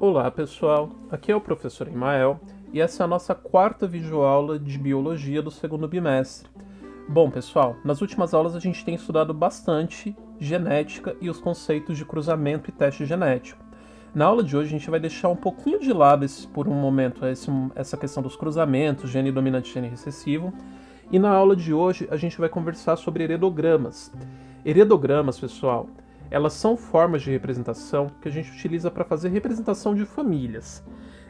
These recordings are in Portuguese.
Olá pessoal, aqui é o professor Imael e essa é a nossa quarta videoaula de Biologia do segundo bimestre. Bom pessoal, nas últimas aulas a gente tem estudado bastante genética e os conceitos de cruzamento e teste genético. Na aula de hoje a gente vai deixar um pouquinho de lado por um momento essa questão dos cruzamentos, gene dominante e gene recessivo, e na aula de hoje a gente vai conversar sobre heredogramas. Heredogramas, pessoal, elas são formas de representação que a gente utiliza para fazer representação de famílias.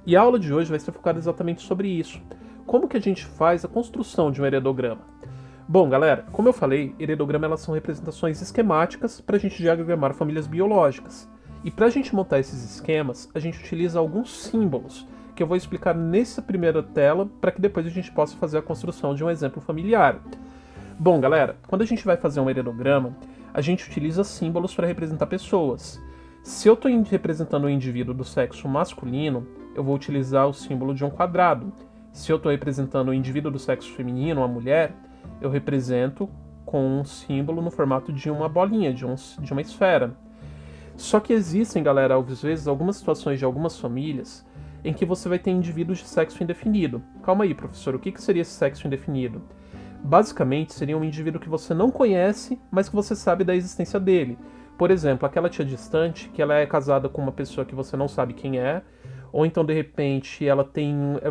E a aula de hoje vai ser focada exatamente sobre isso. Como que a gente faz a construção de um heredograma? Bom, galera, como eu falei, heredogramas elas são representações esquemáticas para a gente diagramar famílias biológicas. E para a gente montar esses esquemas, a gente utiliza alguns símbolos, que eu vou explicar nessa primeira tela, para que depois a gente possa fazer a construção de um exemplo familiar. Bom, galera, quando a gente vai fazer um heredograma, a gente utiliza símbolos para representar pessoas. Se eu estou representando um indivíduo do sexo masculino, eu vou utilizar o símbolo de um quadrado. Se eu estou representando um indivíduo do sexo feminino, uma mulher, eu represento com um símbolo no formato de uma bolinha, de uma esfera. Só que existem, galera, às vezes, algumas situações de algumas famílias em que você vai ter indivíduos de sexo indefinido. Calma aí, professor, o que seria esse sexo indefinido? Basicamente, seria um indivíduo que você não conhece, mas que você sabe da existência dele. Por exemplo, aquela tia distante, que ela é casada com uma pessoa que você não sabe quem é, ou então, de repente,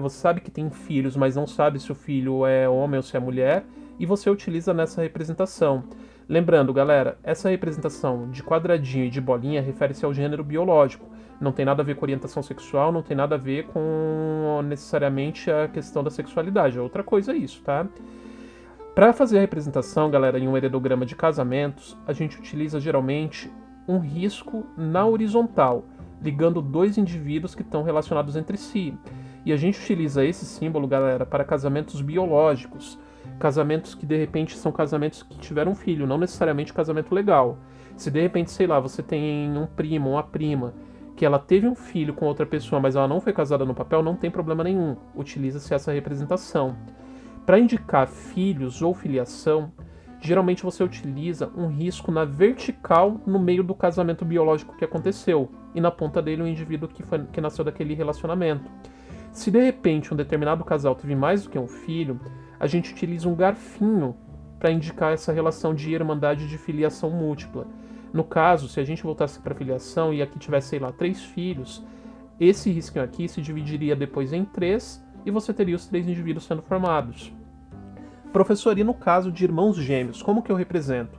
você sabe que tem filhos, mas não sabe se o filho é homem ou se é mulher, e você utiliza nessa representação. Lembrando, galera, essa representação de quadradinho e de bolinha refere-se ao gênero biológico. Não tem nada a ver com orientação sexual, não tem nada a ver com necessariamente a questão da sexualidade. É outra coisa isso, tá? Para fazer a representação, galera, em um heredograma de casamentos, a gente utiliza geralmente um risco na horizontal, ligando dois indivíduos que estão relacionados entre si. E a gente utiliza esse símbolo, galera, para casamentos biológicos. Casamentos que de repente são casamentos que tiveram um filho, não necessariamente casamento legal. Se de repente, sei lá, você tem um primo, uma prima, que ela teve um filho com outra pessoa, mas ela não foi casada no papel, não tem problema nenhum. Utiliza-se essa representação. Para indicar filhos ou filiação, geralmente você utiliza um risco na vertical no meio do casamento biológico que aconteceu, e na ponta dele o indivíduo que nasceu daquele relacionamento. Se de repente um determinado casal teve mais do que um filho, a gente utiliza um garfinho para indicar essa relação de irmandade de filiação múltipla. No caso, se a gente voltasse para a filiação e aqui tivesse, sei lá, 3 filhos, esse risquinho aqui se dividiria depois em 3 e você teria os 3 indivíduos sendo formados. Professor, e no caso de irmãos gêmeos, como que eu represento?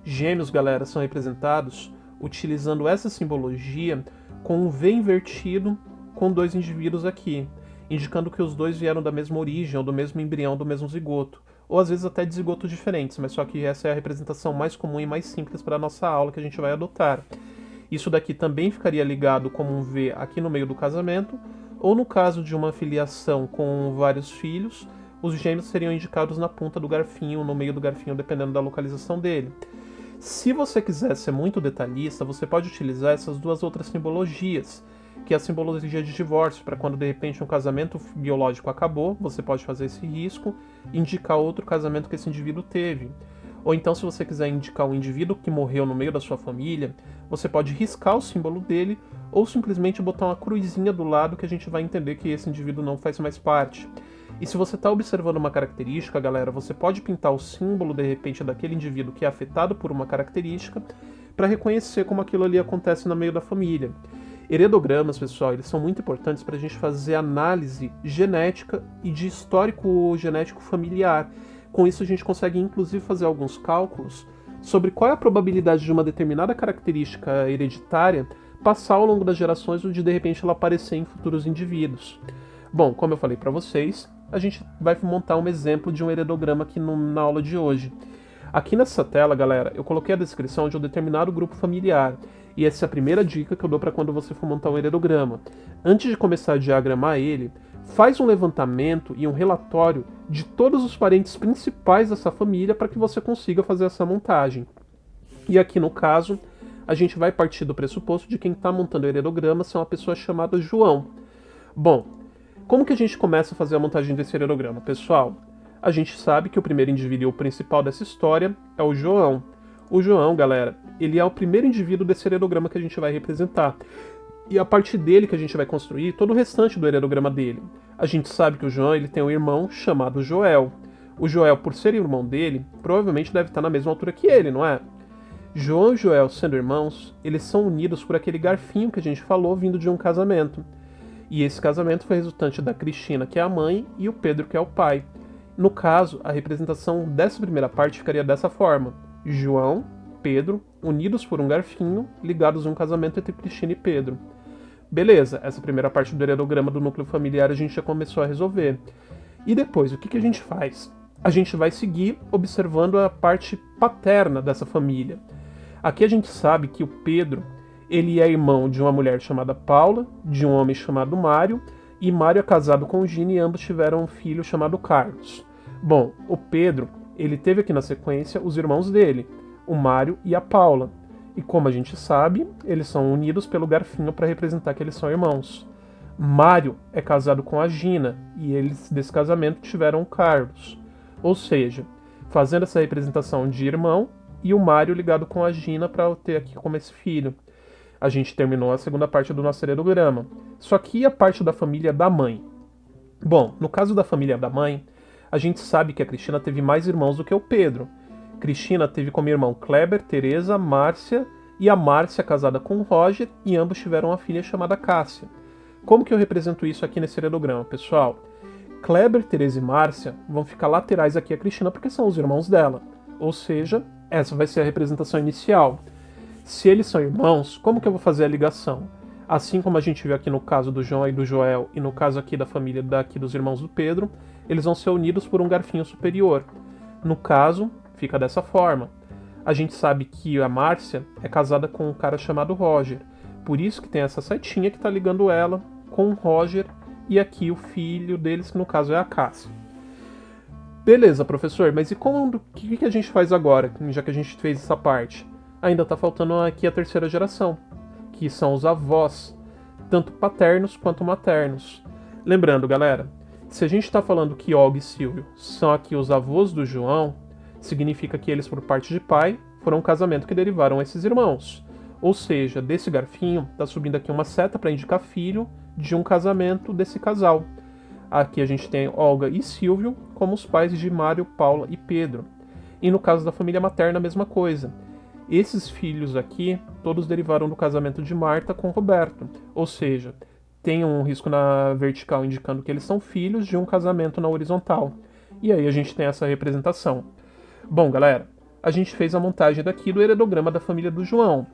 Gêmeos, galera, são representados utilizando essa simbologia com um V invertido com 2 indivíduos aqui, indicando que os dois vieram da mesma origem, ou do mesmo embrião, do mesmo zigoto, ou às vezes até de zigotos diferentes, mas só que essa é a representação mais comum e mais simples para a nossa aula que a gente vai adotar. Isso daqui também ficaria ligado como um V aqui no meio do casamento, ou no caso de uma filiação com vários filhos, os gêmeos seriam indicados na ponta do garfinho, no meio do garfinho, dependendo da localização dele. Se você quiser ser muito detalhista, você pode utilizar essas duas outras simbologias, que é a simbologia de divórcio, para quando de repente um casamento biológico acabou, você pode fazer esse risco e indicar outro casamento que esse indivíduo teve. Ou então, se você quiser indicar um indivíduo que morreu no meio da sua família, você pode riscar o símbolo dele ou simplesmente botar uma cruzinha do lado que a gente vai entender que esse indivíduo não faz mais parte. E se você está observando uma característica, galera, você pode pintar o símbolo, de repente, daquele indivíduo que é afetado por uma característica para reconhecer como aquilo ali acontece no meio da família. Heredogramas, pessoal, eles são muito importantes para a gente fazer análise genética e de histórico genético familiar. Com isso, a gente consegue, inclusive, fazer alguns cálculos sobre qual é a probabilidade de uma determinada característica hereditária passar ao longo das gerações ou de repente, ela aparecer em futuros indivíduos. Bom, como eu falei para vocês, a gente vai montar um exemplo de um heredograma aqui na aula de hoje. Aqui nessa tela, galera, eu coloquei a descrição de um determinado grupo familiar, e essa é a primeira dica que eu dou para quando você for montar um heredograma. Antes de começar a diagramar ele, faz um levantamento e um relatório de todos os parentes principais dessa família para que você consiga fazer essa montagem. E aqui no caso, a gente vai partir do pressuposto de quem está montando o heredograma ser uma pessoa chamada João. Bom, como que a gente começa a fazer a montagem desse heredograma? Pessoal, a gente sabe que o primeiro indivíduo principal dessa história é o João. O João, galera, ele é o primeiro indivíduo desse heredograma que a gente vai representar. E a partir dele que a gente vai construir todo o restante do heredograma dele. A gente sabe que o João ele tem um irmão chamado Joel. O Joel, por ser irmão dele, provavelmente deve estar na mesma altura que ele, não é? João e Joel, sendo irmãos, eles são unidos por aquele garfinho que a gente falou vindo de um casamento. E esse casamento foi resultante da Cristina, que é a mãe, e o Pedro, que é o pai. No caso, a representação dessa primeira parte ficaria dessa forma: João, Pedro, unidos por um garfinho, ligados a um casamento entre Cristina e Pedro. Beleza, essa primeira parte do heredograma do núcleo familiar a gente já começou a resolver. E depois, o que a gente faz? A gente vai seguir observando a parte paterna dessa família. Aqui a gente sabe que o Pedro, ele é irmão de uma mulher chamada Paula, de um homem chamado Mário, e Mário é casado com Gina e ambos tiveram um filho chamado Carlos. Bom, o Pedro, ele teve aqui na sequência os irmãos dele, o Mário e a Paula. E como a gente sabe, eles são unidos pelo garfinho para representar que eles são irmãos. Mário é casado com a Gina, e eles desse casamento tiveram o Carlos. Ou seja, fazendo essa representação de irmão, e o Mário ligado com a Gina para ter aqui como esse filho. A gente terminou a segunda parte do nosso heredograma. Só que a parte da família da mãe. Bom, no caso da família da mãe, a gente sabe que a Cristina teve mais irmãos do que o Pedro. Cristina teve como irmão Kleber, Teresa, Márcia, e a Márcia casada com o Roger, e ambos tiveram uma filha chamada Cássia. Como que eu represento isso aqui nesse heredograma, pessoal? Kleber, Teresa e Márcia vão ficar laterais aqui a Cristina porque são os irmãos dela. Ou seja, essa vai ser a representação inicial. Se eles são irmãos, como que eu vou fazer a ligação? Assim como a gente viu aqui no caso do João e do Joel, e no caso aqui da família daqui dos irmãos do Pedro, eles vão ser unidos por um garfinho superior. No caso, fica dessa forma. A gente sabe que a Márcia é casada com um cara chamado Roger. Por isso que tem essa setinha que está ligando ela com o Roger e aqui o filho deles, que no caso é a Cássia. Beleza, professor, mas e o que a gente faz agora, já que a gente fez essa parte? Ainda está faltando aqui a terceira geração, que são os avós, tanto paternos quanto maternos. Lembrando, galera, se a gente está falando que Olga e Silvio são aqui os avós do João, significa que eles, por parte de pai, foram um casamento que derivaram esses irmãos. Ou seja, desse garfinho está subindo aqui uma seta para indicar filho de um casamento desse casal. Aqui a gente tem Olga e Silvio como os pais de Mário, Paula e Pedro. E no caso da família materna, a mesma coisa. Esses filhos aqui, todos derivaram do casamento de Marta com Roberto. Ou seja, tem um risco na vertical indicando que eles são filhos de um casamento na horizontal. E aí a gente tem essa representação. Bom, galera, a gente fez a montagem daqui do heredograma da família do João.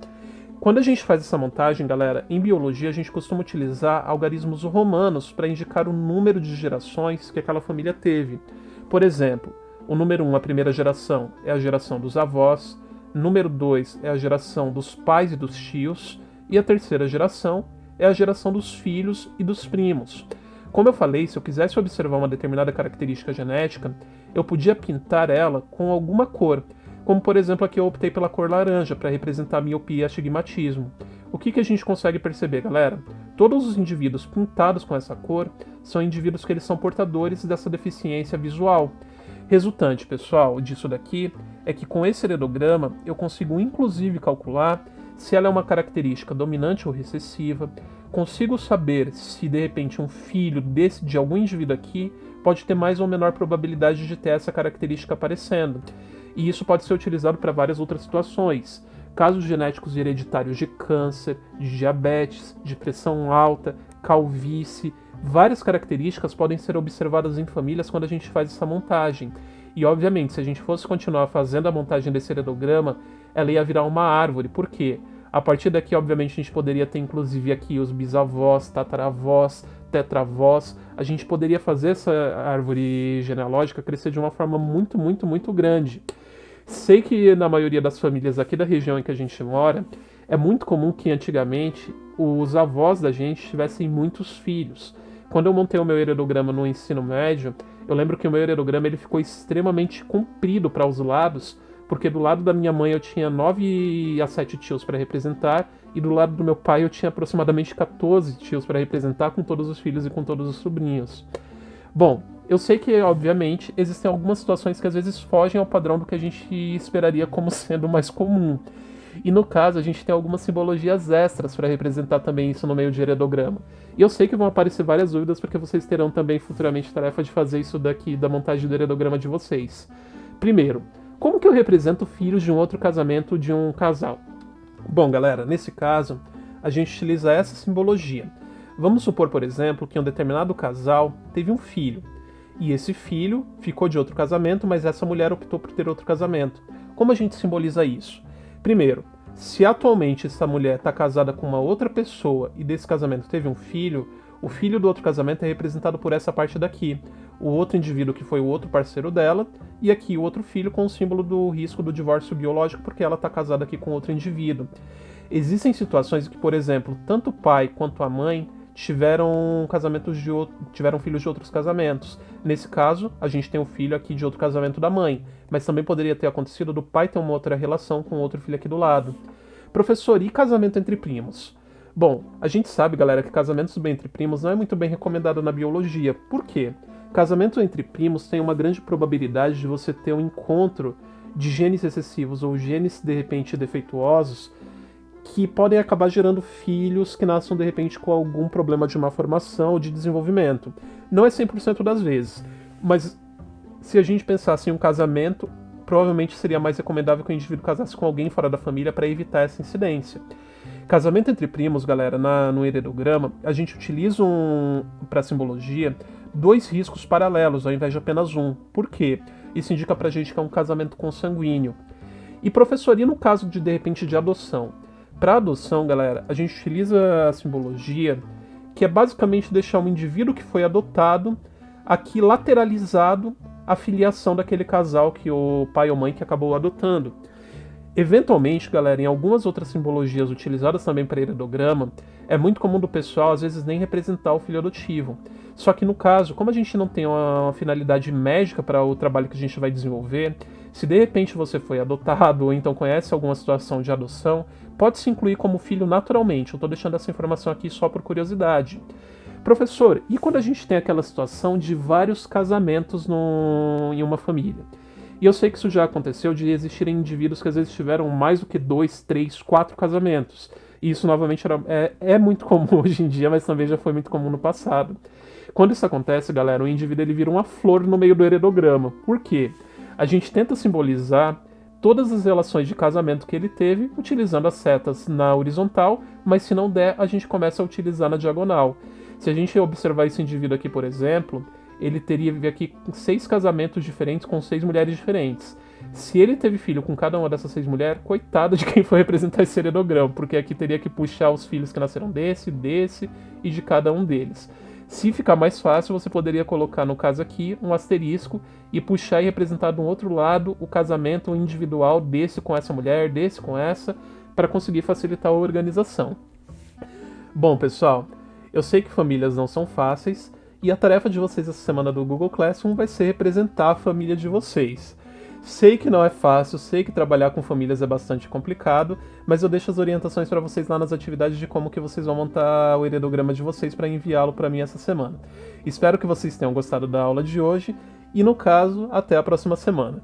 Quando a gente faz essa montagem, galera, em biologia a gente costuma utilizar algarismos romanos para indicar o número de gerações que aquela família teve. Por exemplo, o número 1, a primeira geração, é a geração dos avós, número 2 é a geração dos pais e dos tios, e a terceira geração é a geração dos filhos e dos primos. Como eu falei, se eu quisesse observar uma determinada característica genética, eu podia pintar ela com alguma cor. Como, por exemplo, aqui eu optei pela cor laranja para representar miopia e astigmatismo. O que a gente consegue perceber, galera? Todos os indivíduos pintados com essa cor são indivíduos que eles são portadores dessa deficiência visual. Resultante, pessoal, disso daqui é que com esse heredograma eu consigo inclusive calcular se ela é uma característica dominante ou recessiva, consigo saber se de repente um filho de algum indivíduo aqui pode ter mais ou menor probabilidade de ter essa característica aparecendo. E isso pode ser utilizado para várias outras situações. Casos genéticos hereditários de câncer, de diabetes, de pressão alta, calvície. Várias características podem ser observadas em famílias quando a gente faz essa montagem. E, obviamente, se a gente fosse continuar fazendo a montagem desse heredograma, ela ia virar uma árvore. Por quê? A partir daqui, obviamente, a gente poderia ter, inclusive, aqui os bisavós, tataravós, tetravós. A gente poderia fazer essa árvore genealógica crescer de uma forma muito, muito, muito grande. Sei que na maioria das famílias aqui da região em que a gente mora, é muito comum que antigamente os avós da gente tivessem muitos filhos. Quando eu montei o meu heredograma no ensino médio, eu lembro que o meu heredograma ele ficou extremamente comprido para os lados, porque do lado da minha mãe eu tinha 9 a 7 tios para representar, e do lado do meu pai eu tinha aproximadamente 14 tios para representar, com todos os filhos e com todos os sobrinhos. Bom, eu sei que, obviamente, existem algumas situações que às vezes fogem ao padrão do que a gente esperaria como sendo mais comum. E no caso, a gente tem algumas simbologias extras para representar também isso no meio de heredograma. E eu sei que vão aparecer várias dúvidas, porque vocês terão também futuramente tarefa de fazer isso daqui da montagem do heredograma de vocês. Primeiro, como que eu represento filhos de um outro casamento de um casal? Bom, galera, nesse caso, a gente utiliza essa simbologia. Vamos supor, por exemplo, que um determinado casal teve um filho. E esse filho ficou de outro casamento, mas essa mulher optou por ter outro casamento. Como a gente simboliza isso? Primeiro, se atualmente essa mulher está casada com uma outra pessoa e desse casamento teve um filho, o filho do outro casamento é representado por essa parte daqui. O outro indivíduo que foi o outro parceiro dela, e aqui o outro filho com o símbolo do risco do divórcio biológico, porque ela está casada aqui com outro indivíduo. Existem situações em que, por exemplo, tanto o pai quanto a mãe tiveram filhos de outros casamentos. Nesse caso, a gente tem um filho aqui de outro casamento da mãe, mas também poderia ter acontecido do pai ter uma outra relação com outro filho aqui do lado. Professor, e casamento entre primos? Bom, a gente sabe, galera, que casamentos entre primos não é muito bem recomendado na biologia. Por quê? Casamento entre primos tem uma grande probabilidade de você ter um encontro de genes recessivos ou genes de repente defeituosos que podem acabar gerando filhos que nasçam de repente com algum problema de malformação ou de desenvolvimento. Não é 100% das vezes, mas se a gente pensasse em um casamento, provavelmente seria mais recomendável que o indivíduo casasse com alguém fora da família para evitar essa incidência. Casamento entre primos, galera, no heredograma, a gente utiliza para simbologia 2 riscos paralelos ao invés de apenas um. Por quê? Isso indica pra gente que é um casamento consanguíneo. E professor, e no caso de repente de adoção? Para adoção, galera, a gente utiliza a simbologia que é basicamente deixar um indivíduo que foi adotado aqui lateralizado à filiação daquele casal que o pai ou mãe que acabou adotando. Eventualmente, galera, em algumas outras simbologias utilizadas também para heredograma, é muito comum do pessoal às vezes nem representar o filho adotivo. Só que no caso, como a gente não tem uma finalidade médica para o trabalho que a gente vai desenvolver, se de repente você foi adotado ou então conhece alguma situação de adoção, pode se incluir como filho naturalmente. Eu estou deixando essa informação aqui só por curiosidade. Professor, e quando a gente tem aquela situação de vários casamentos em uma família? E eu sei que isso já aconteceu de existirem indivíduos que às vezes tiveram mais do que 2, 3, 4 casamentos. E isso novamente é muito comum hoje em dia, mas também já foi muito comum no passado. Quando isso acontece, galera, o indivíduo ele vira uma flor no meio do heredograma. Por quê? A gente tenta simbolizar todas as relações de casamento que ele teve utilizando as setas na horizontal, mas se não der, a gente começa a utilizar na diagonal. Se a gente observar esse indivíduo aqui, por exemplo, ele teria aqui 6 casamentos diferentes com 6 mulheres diferentes. Se ele teve filho com cada uma dessas 6 mulheres, coitado de quem foi representar esse heredograma, porque aqui teria que puxar os filhos que nasceram desse e de cada um deles. Se ficar mais fácil, você poderia colocar, no caso aqui, um asterisco e puxar e representar do outro lado o casamento individual desse com essa mulher, desse com essa, para conseguir facilitar a organização. Bom, pessoal, eu sei que famílias não são fáceis, e a tarefa de vocês essa semana do Google Classroom vai ser representar a família de vocês. Sei que não é fácil, sei que trabalhar com famílias é bastante complicado, mas eu deixo as orientações para vocês lá nas atividades de como que vocês vão montar o heredograma de vocês para enviá-lo para mim essa semana. Espero que vocês tenham gostado da aula de hoje e, no caso, até a próxima semana.